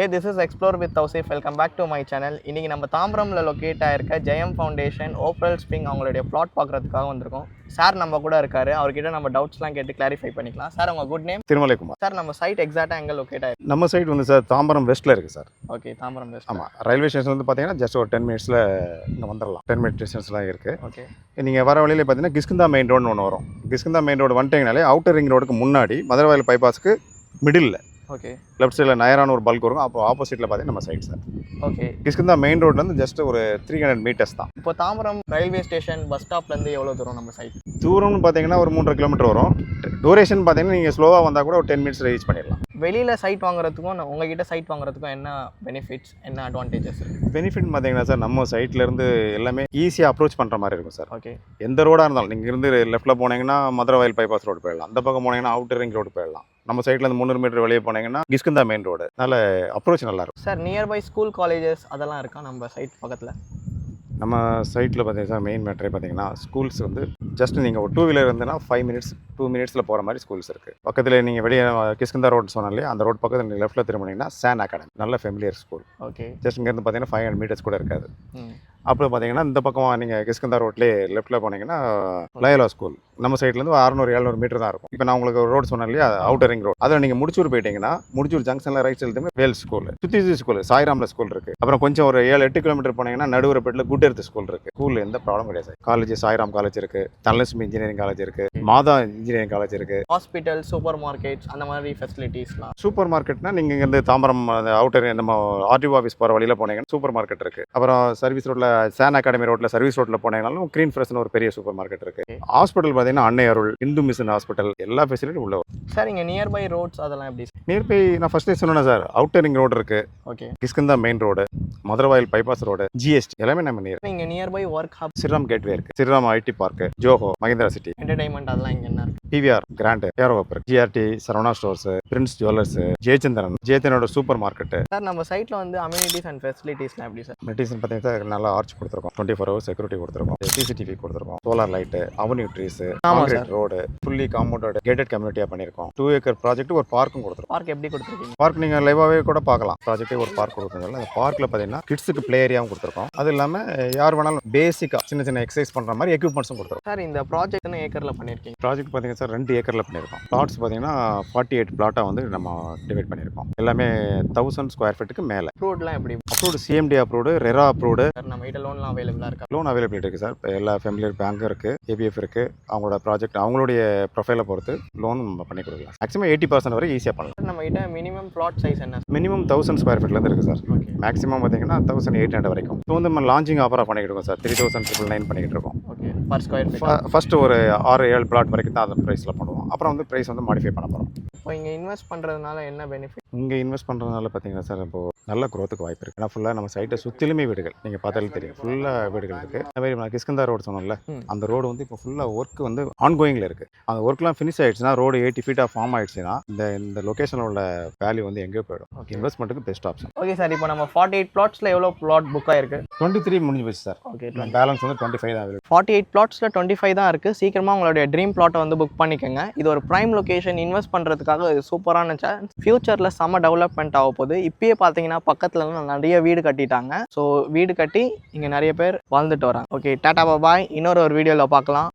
Hey, this is Explore with Tausif. Welcome back to my channel. இன்னைக்கு நம்ம தாம்பரம்ல locate ஆயிருக்க ஜெயம் foundation ஓப்ரல் spring அவங்களுடைய plot பார்க்கறதுக்காக வந்திருக்கோம். சார் நம்ம கூட இருக்காரு. அவர்கிட்ட நம்ம டவுட்ஸ்லாம் கேட்டு கிளாரிஃபை பண்ணிக்கலாம். சார் உங்க குட் நேம்? திருமலைக்குமார். சார் நம்ம சைட் எக்ஸாக்ட்டா எங்க லொகேட் ஆயிருக்கு? நம்ம சைட் வந்து சார் தாம்பரம் வெஸ்ட்ல இருக்கு சார். Okay, Tambaram west. ஆமாம், ரயில்வே ஸ்டேஷன் வந்து பார்த்தீங்கன்னா ஜஸ்ட் ஒரு 10 மினிட்ஸில் இங்கே வந்துடலாம். 10 மினிட் டிஸ்டன்ஸ்லாம் இருக்குது. ஓகே, நீங்கள் வர வழியிலே பார்த்தீங்கன்னா கிஷ்கிந்தா மெயின் ரோடுன்னு ஒன்று வரும். கிஷ்கிந்தா மெயின் ரோடு வந்துட்டீங்கனாலே அவுட்டர் ரிங் ரோடுக்கு முன்னாடி மதுரவாயில் பைபாஸ்க்கு மிடில் ஓகே, லெஃப்ட் சைடில் நயரான ஒரு பல்க் வரும். அப்போ ஆப்போசிட்டில் பார்த்தீங்கன்னா நம்ம side sir. Okay. Kishkinta main ரோட்லேருந்து ஜஸ்ட் ஒரு 300 மீட்டர்ஸ் தான். இப்போ தாம்பரம் ரயில்வே ஸ்டேஷன் பஸ் ஸ்டாப்லேருந்து எவ்வளோ தூரம் நம்ம சைட்? தூரம்னு பார்த்தீங்கன்னா ஒரு 3.5 கிலோமீட்டர் வரும். டூரேஷன் பார்த்தீங்கன்னா நீங்கள் ஸ்லோவாக வந்தால் கூட ஒரு 10 மினிட்ஸ் ரீச் பண்ணிடலாம். வெளியில் சைட் வாங்குறதுக்கும் உங்ககிட்ட சைட் வாங்குறதுக்கும் என்ன பெனிஃபிட்ஸ், என்ன அட்வான்டேஜஸ் இருக்குது? பெனிஃபிட் பார்த்தீங்கன்னா சார், நம்ம சைட்லேருந்து எல்லாமே ஈஸியாக அப்ரோச் பண்ணுற மாதிரி இருக்கும் சார். ஓகே, எந்த ரோடாக இருந்தாலும் நீங்கள் இருந்து லெஃப்ட்டில் போனீங்கன்னா மதுரவாயில் பைபாஸ் ரோடு போயிடலாம். அந்த பக்கம் போனீங்கன்னா அவுட்டர் ரிங் ரோடு போயிடலாம். நம்ம சைட்லேருந்து 300 மீட்டர் வெளியே போனீங்கன்னா கிஷ்கிந்தா மெயின் ரோடு. அதனால் அப்ரோச் நல்லாயிருக்கும் சார். நியர்பை ஸ்கூல் காலேஜஸ் அதெல்லாம் இருக்கா நம்ம சைட் பக்கத்தில்? நம்ம சைட்டில் பார்த்தீங்கன்னா மெயின் மேட்டரே பார்த்தீங்கன்னா ஸ்கூல்ஸ் வந்து ஜஸ்ட் நீங்கள் ஒரு 2 வீலர் இருந்ததுன்னா 2 மினிட்ஸில் போகிற மாதிரி ஸ்கூல்ஸ் இருக்குது. பக்கத்தில் நீங்கள் வெளியே கிஷ்கிந்தா ரோடு சொன்னாலே அந்த ரோடு பக்கத்தில் நீங்கள் லெஃப்ட்டில் திரும்பினீங்கன்னா சான் அகாடமி, நல்ல ஃபெமிலியர் ஸ்கூல். ஓகே, ஜஸ்ட் இங்கேருந்து பார்த்தீங்கன்னா 500 மீட்டர்ஸ் கூட இருக்காது. அப்புறம் பார்த்தீங்கன்னா இந்த பக்கம் நீங்கள் கிஷ்கிந்தா ரோட்லேயே லெஃப்ட்டில் போனீங்கன்னா லயோலா ஸ்கூல் நம்ம சைட்லேருந்து 600-700 மீட்டர் தான் இருக்கும். இப்போ நான் உங்களுக்கு ஒரு ரோடு சொன்னேன் இல்லையா, அவுட்டர் ரிங் ரோடு. அதில் நீங்கள் முடிச்சூர் போயிட்டீங்கன்னா முடிச்சூர் ஜங்ஷனில் ரைட் சைடு வேல் ஸ்கூல், சுத்தி ஸ்கூல், சாய்ராமில் ஸ்கூல் இருக்குது. அப்புறம் கொஞ்சம் ஒரு 7-8 கிலோமீட்டர் போனீங்கன்னா நடுவரப்பேட்டில் குட் எர்த் ஸ்கூல் இருக்குது. ஸ்கூலில் எந்த ப்ராப்ளம் கிடையாது சார். காலேஜ் சாய்ராம் காலேஜ் இருக்குது, தனலட்சுமி இன்ஜினியரிங் காலேஜ் இருக்குது, மாதா இன்ஜினியரிங் காலேஜ் இருக்குது. ஹாஸ்பிட்டல், சூப்பர் மார்க்கெட்ஸ் அந்த மாதிரி ஃபெசிலிட்டிஸ்லாம். சூப்பர் மார்க்கெட்னா நீங்கள் இங்கேருந்து தாம்பரம் அவுட்டர் நம்ம ஆர்டிஓ ஆஃபீஸ் போகிற வழியில் போனீங்கன்னா சூப்பர் மார்க்கெட் இருக்குது. அப்புறம் சர்வீஸ் ரோட்டில் சான் அகாடமி ரோட்டில் சர்வீஸ் ரோட்டில் போனீங்கனாலும் க்ரீன் ஃப்ரெஷ்னு ஒரு பெரிய சூப்பர் மார்க்கெட் இருக்குது. ஹாஸ்பிட்டல் பார்த்தீங்கன்னா அன்னை அருள், இந்து மிஷன் ஹாஸ்பிட்டல், எல்லா ஃபெசிலிட்டியும் உள்ள வரும் சார். இங்கே நியர்பை ரோட்ஸ் அதெல்லாம் எப்படி? நியர்பை நான் ஃபர்ஸ்டே சொன்னேன் சார், அவுட்டர் ரிங் ரோடு இருக்குது. Okay, Kishkinta main road, Maduravoyal bypass road, GST எல்லாமே நம்ம நியர். இங்கே nearby work hub, Sriram gateway இருக்குது, Sriram IT park, Zoho, Mahindra city, entertainment அதெல்லாம் இங்கே என்ன இருக்குது? பிவிஆர் கிராண்ட், ஏரோவப்பர், GRT, Saravana stores, prince jewellers, Jayachandran, ஜெயச்சந்திரனோட சூப்பர் மார்க்கெட். சார் நம்ம சைட்டில் வந்து அம்யூனிட்டிஸ் அண்ட் ஃபெசிலிட்டிஸ்லாம் எப்படி சார்? மெடிசன் பார்த்தீங்கன்னா நல்லா ஆர்ச் கொடுத்துருக்கோம், 24 ஹவர்ஸ் செக்யூரிட்டி கொடுத்துருக்கோம், சிசிடிவி கொடுத்துருக்கோம், solar light, avenue trees, concrete road, fully compounded gated கம்யூனிட்டியாக பண்ணியிருக்கோம். 2 ஏக்கர் ப்ராஜெக்ட் ஒரு பார்க்கும் கொடுத்துருக்கோம். பார்க் எப்படி கொடுத்துருக்கீங்க? பார்க் நீங்கள் லைவாகவே கூட பார்க்கலாம். ப்ராஜெக்டே ஒரு பார்க் கொடுத்துருக்கோம். அந்த பார்க்கில் பார்த்தீங்கன்னா கிட்ஸுக்கு ப்ளே ஏரியாவும் கொடுத்துருக்கோம். அது இல்லாமல் யார் வேணாலும் பேசிக்காக சின்ன சின்ன எக்ஸசைஸ் பண்ணுற மாதிரி எக்யூப்மெண்ட்ஸும் கொடுத்துருக்கோம். சார் இந்த ப்ராஜெக்ட் என்ன ஏக்கரில் பண்ணியிருக்கீங்க? ப்ராஜெக்ட் பார்த்தீங்கன்னா சார் 2 ஏக்கரில் பண்ணியிருக்கோம். பிளாட்ஸ் பார்த்தீங்கன்னா 48 பிளாட்டாக வந்து நம்ம டிவைட் பண்ணியிருக்கோம். எல்லாமே 1000 ஸ்கொயர் ஃபீட்டுக்கு மேலே. அப்ரூவ்ட்லாம் எப்படி? Approved CMD approved, RERA approved. Sir நம்ம கிட்ட லோன்லாம் அவைலபிளாக இருக்கா? லோன் அவைலபிலிட்டி இருக்குது சார். இப்போ எல்லா ஃபேமிலியர் பேங்க்கும் இருக்குது, ஏபிஎஃப் இருக்குது. அவங்களோட ப்ராஜெக்ட் அவங்களுடைய ப்ரொஃபைலை பொறுத்து லோன் நம்ம பண்ணி கொடுக்கலாம். மேக்ஸிமம் 80% வரை ஈஸியாக பண்ணலாம். நம்ம கிட்ட மினிமம் பிளாட் சைஸ் என்ன? மினிமம் 1000 ஸ்கொயர் ஃபீட்லேருந்து இருக்குது சார். ஓகே, மேக்ஸிமம் பார்த்தீங்கன்னா 1800 வரைக்கும். இப்போ வந்து நம்ம லான்ச்சிங் ஆஃபராக பண்ணிக்கிட்டு இருக்கோம் சார். 3999 பண்ணிக்கிட்டு இருக்கோம். Okay, per square feet. First ஒரு 6-7 பிளாட் வரைக்கும் தான் அந்த ப்ரைஸில் பண்ணுவோம். அப்புறம் வந்து ப்ரைஸ் வந்து மாடிஃபை பண்ண போகிறோம். இப்போ இங்கே இன்வெஸ்ட் பண்ணுறதுனால என்ன பெனிஃபிட்? இங்கே இன்வெஸ்ட் பண்ணுறதுனால பார்த்தீங்கன்னா சார், இப்போது நல்ல க்ரோத்துக்கு வாய்ப்பு இருக்குது. ஏன்னா ஃபுல்லாக நம்ம சைட்டை சுற்றிலுமே வீடுகள், நீங்கள் பார்த்தாலே தெரியும், ஃபுல்லாக வீடுகள் இருக்குது. அதே மாதிரி நான் கிஷ்கிந்தா ரோடு சொன்னோம்ல, அந்த ரோடு வந்து இப்போ ஃபுல்லாக ஒர்க் வந்து ஆன்கோயிங்கில் இருக்குது. அந்த ஒர்க்லாம் ஃபினிஷ் ஆகிடுச்சுன்னா, ரோடு 80 ஃபீட்டாக ஃபார்ம் ஆகிடுச்சுன்னா இந்த லொக்கேஷனில் உள்ள வேல்யூ வந்து எங்கேயோ போயிடும். இன்வெஸ்ட்மெண்ட்டுக்கு பெஸ்ட் ஆப்ஷன். ஓகே சார், இப்போ நம்ம 48 பிளாட்ஸில் எவ்வளோ பிளாட் புக் ஆயிருக்கு? 23 முடிஞ்சு போச்சு சார். ஓகே, பேலன்ஸ் வந்து 25 தான் இருக்குது. 48 பிளாட்ஸில் 25 தான் இருக்குது. சீக்கிரமாக உங்களுடைய ட்ரீம் பிளாட்டை வந்து புக் பண்ணிக்கோங்க. இது ஒரு ப்ரைம் லொக்கேஷன், இன்வெஸ்ட் பண்ணுறதுக்காக இது சூப்பரான சான்ஸ். ஃபியூச்சரில் செம்ம டெவலப்மெண்ட் ஆக போகுது. இப்பயே பார்த்தீங்கன்னா பக்கத்துலலாம் நிறைய வீடு கட்டிட்டாங்க. ஸோ வீடு கட்டி இங்கே நிறைய பேர் வாழ்ந்துட்டு வராங்க. ஓகே, டாடா பாய். இன்னொரு வீடியோவில் பார்க்கலாம்.